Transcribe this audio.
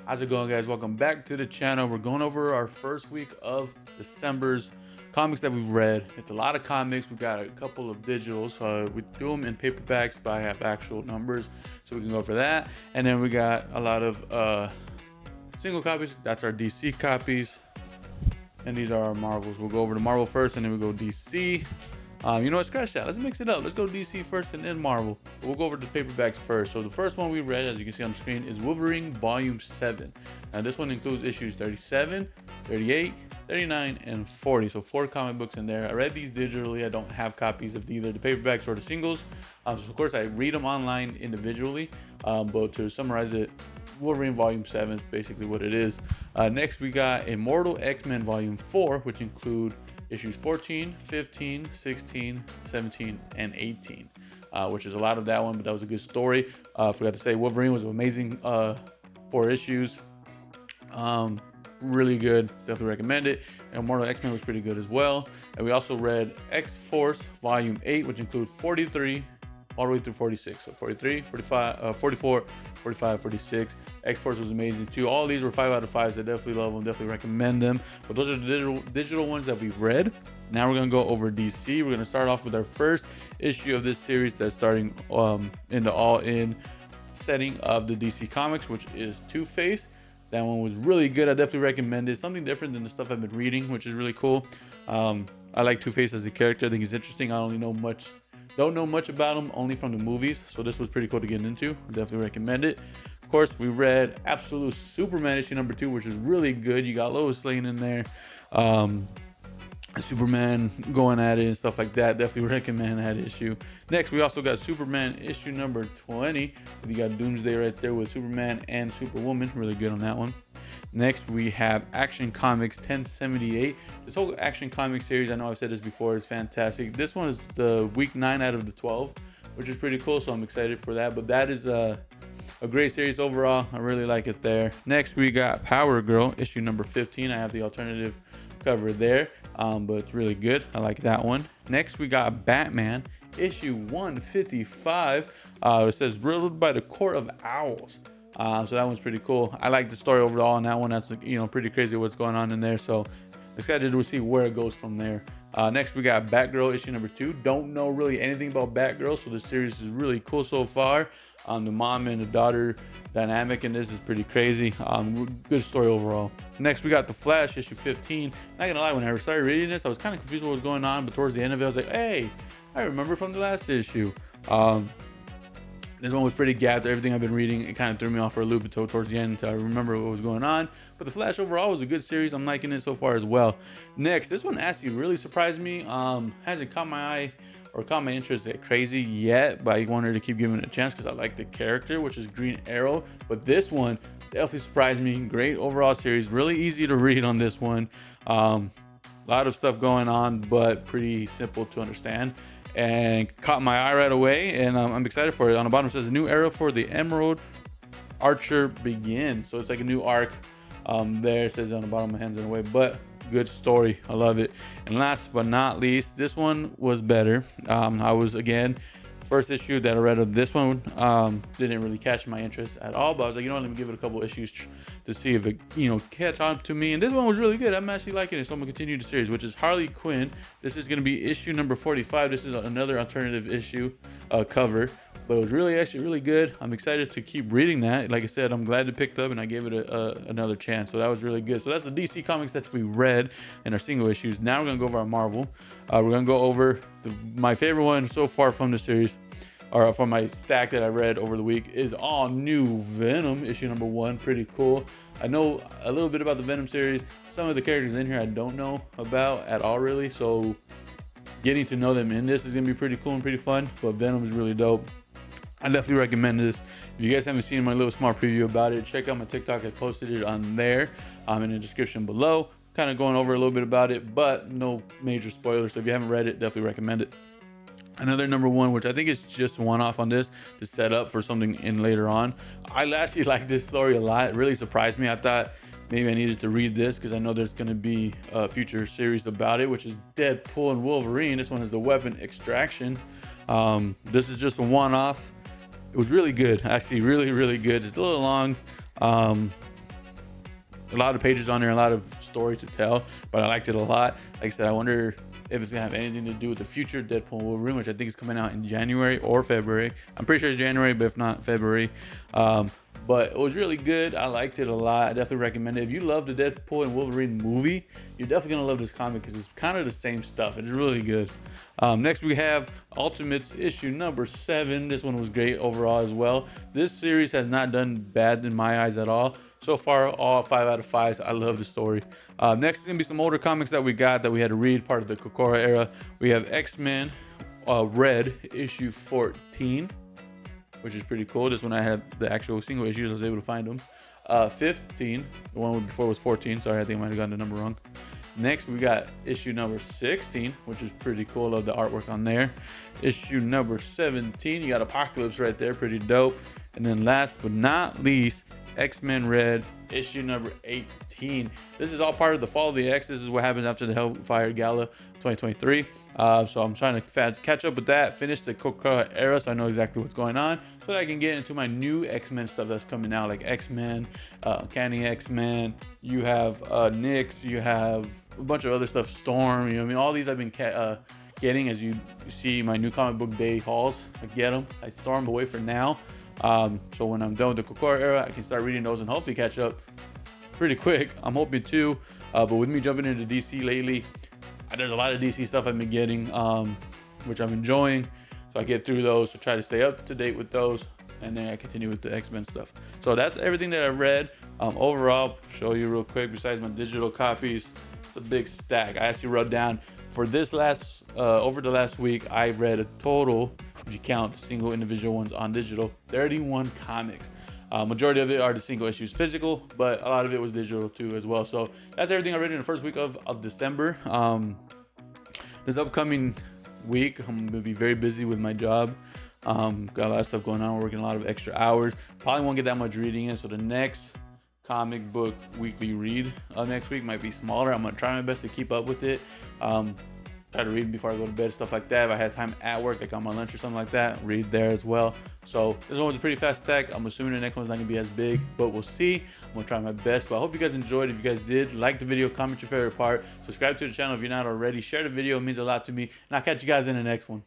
How's it going, guys? Welcome back to the channel. We're going over our first week of December's comics that we've read. It's a lot of comics. We got a couple of digitals. We do them in paperbacks, but I have actual numbers, so we can go for that. And then we got a lot of single copies. That's our DC copies, and these are our Marvels. We'll go over to Marvel first, and then we go DC. You know what? Scratch that. Let's mix it up. Let's go DC first and then Marvel. But we'll go over the paperbacks first. So the first one we read, as you can see on the screen, is Wolverine Volume 7. Now this one includes issues 37, 38, 39, and 40. So 4 comic books in there. I read these digitally. I don't have copies of either the paperbacks or the singles. So of course I read them online individually. But to summarize it, Wolverine Volume 7 is basically what it is. Next we got Immortal X-Men Volume 4, which include issues 14, 15, 16, 17, and 18, which is a lot of that one, but that was a good story. Forgot to say, Wolverine was amazing. 4 issues, really good. Definitely recommend it. And Immortal X-Men was pretty good as well. And we also read X-Force Volume 8, which includes 43 all the way through 46. So 43, 45, 44, 45, 46. X-Force was amazing too. All these were 5 out of 5s. I definitely love them, definitely recommend them. But those are the digital ones that we've read. Now we're gonna go over DC. We're gonna start off with our first issue of this series that's starting in the all-in setting of the DC Comics, which is Two-Face. That one was really good. I definitely recommend it. Something different than the stuff I've been reading, which is really cool. I like Two-Face as a character. I think he's interesting. I don't know much about him, only from the movies, so this was pretty cool to get into. I definitely recommend it. Of course, we read Absolute Superman issue number 2, which is really good. You got Lois Lane in there, Superman going at it and stuff like that. Definitely recommend that issue. Next, we also got Superman issue number 20. You got Doomsday right there with Superman and Superwoman. Really good on that one. Next, we have Action Comics 1078. This whole Action Comics series, I know I've said this before, is fantastic. This one is the week 9 out of the 12, which is pretty cool, so I'm excited for that. But that is a great series overall. I really like it there. Next, we got Power Girl issue number 15. I have the alternative cover there, but it's really good. I like that one. Next, we got Batman issue 155. It says Riddled by the Court of Owls. So that one's pretty cool. I like the story overall on that one. That's pretty crazy what's going on in there. So excited to see where it goes from there. Next we got Batgirl issue number 2. Don't know really anything about Batgirl, so the series is really cool so far. The mom and the daughter dynamic in this is pretty crazy. Good story overall. Next we got The Flash issue 15. Not gonna lie, when I started reading this, I was kind of confused what was going on, but towards the end of it, I was like, hey, I remember from the last issue. This one was pretty gapped. Everything I've been reading, it kind of threw me off for a loop until towards the end until I remember what was going on. But The Flash overall was a good series. I'm liking it so far as well. Next, this one actually really surprised me. Hasn't caught my eye or caught my interest crazy yet, but I wanted to keep giving it a chance because I like the character, which is Green Arrow. But this one definitely surprised me. Great overall series. Really easy to read on this one. A lot of stuff going on, but pretty simple to understand. And caught my eye right away, and I'm excited for it. On the bottom it says a new era for the Emerald Archer begins. So it's like a new arc. There it says on the bottom, my hands in the way, but good story. I love it. And last but not least, this one was better. I was, again, first issue that I read of this one didn't really catch my interest at all, but I was like, let me give it a couple issues to see if it catch on to me. And this one was really good. I'm actually liking it, so I'm gonna continue the series, which is Harley Quinn. This is gonna be issue number 45. This is another alternative issue cover, but it was actually really good. I'm excited to keep reading that. Like I said, I'm glad it picked up and I gave it another chance, so that was really good. So that's the DC Comics that we read in our single issues. Now we're gonna go over our Marvel. We're gonna go over my favorite one so far from the series, or from my stack that I read over the week, is all new Venom issue number 1. Pretty cool. I know a little bit about the Venom series. Some of the characters in here I don't know about at all really, so getting to know them in this is gonna be pretty cool and pretty fun. But Venom is really dope. I definitely recommend this. If you guys haven't seen my little small preview about it, check out my TikTok. I posted it on there in the description below, kind of going over a little bit about it, but no major spoilers. So if you haven't read it, definitely recommend it. Another number 1, which I think is just one off on this to set up for something in later on. I actually like this story a lot. It really surprised me. I thought maybe I needed to read this because I know there's going to be a future series about it, which is Deadpool and Wolverine. This one is the Weapon Extraction. This is just a one off. It was really good, actually, really good. It's a little long. a lot of pages on there, a lot of story to tell, but I liked it a lot. Like I said, I wonder if it's gonna have anything to do with the future Deadpool and Wolverine, which I think is coming out in January or February. I'm pretty sure it's January, but if not, February. But it was really good. I liked it a lot. I definitely recommend it. If you love the Deadpool and Wolverine movie, you're definitely gonna love this comic because it's kind of the same stuff. It's really good. Next we have Ultimates issue number 7. This one was great overall as well. This series has not done bad in my eyes at all. So far, all 5 out of 5s. I love the story. Next is gonna be some older comics that we got that we had to read, part of the Kokora era. We have X-Men Red issue 14, which is pretty cool. This one I had the actual single issues. I was able to find them. 15, the one before was 14. Sorry, I think I might have gotten the number wrong. Next, we got issue number 16, which is pretty cool. Love the artwork on there. Issue number 17, you got Apocalypse right there, pretty dope. And then last but not least, X-Men Red, issue number 18. This is all part of the Fall of the X. This is what happens after the Hellfire Gala 2023. So I'm trying to catch up with that, finish the Kokora era so I know exactly what's going on, so that I can get into my new X-Men stuff that's coming out, like X-Men, Canny X-Men. You have Nyx, you have a bunch of other stuff, Storm. You know what I mean? All these I've been getting as you see my new comic book day hauls. I get them. I store them away for now. So when I'm done with the Kokora era, I can start reading those and hopefully catch up pretty quick. I'm hoping to. But with me jumping into DC lately, there's a lot of DC stuff I've been getting, which I'm enjoying. So I get through those to try to stay up to date with those, and then I continue with the X-Men stuff. So that's everything that I read. Overall, show you real quick. Besides my digital copies, it's a big stack. I actually wrote down for this over the last week, I read a total, if you count the single individual ones on digital, 31 comics. Majority of it are the single issues physical, but a lot of it was digital too as well. So that's everything I read in the first week of December. This upcoming week, I'm gonna be very busy with my job. Got a lot of stuff going on. We're working a lot of extra hours. Probably won't get that much reading in. So the next comic book weekly read next week might be smaller. I'm gonna try my best to keep up with it. Try to read before I go to bed, stuff like that. If I had time at work, like on my lunch or something like that, read there as well. So this one was a pretty fast stack. I'm assuming the next one's not gonna be as big, but we'll see. I'm gonna try my best. But I hope you guys enjoyed. If you guys did, like the video, comment your favorite part, subscribe to the channel if you're not already, share the video, it means a lot to me, and I'll catch you guys in the next one.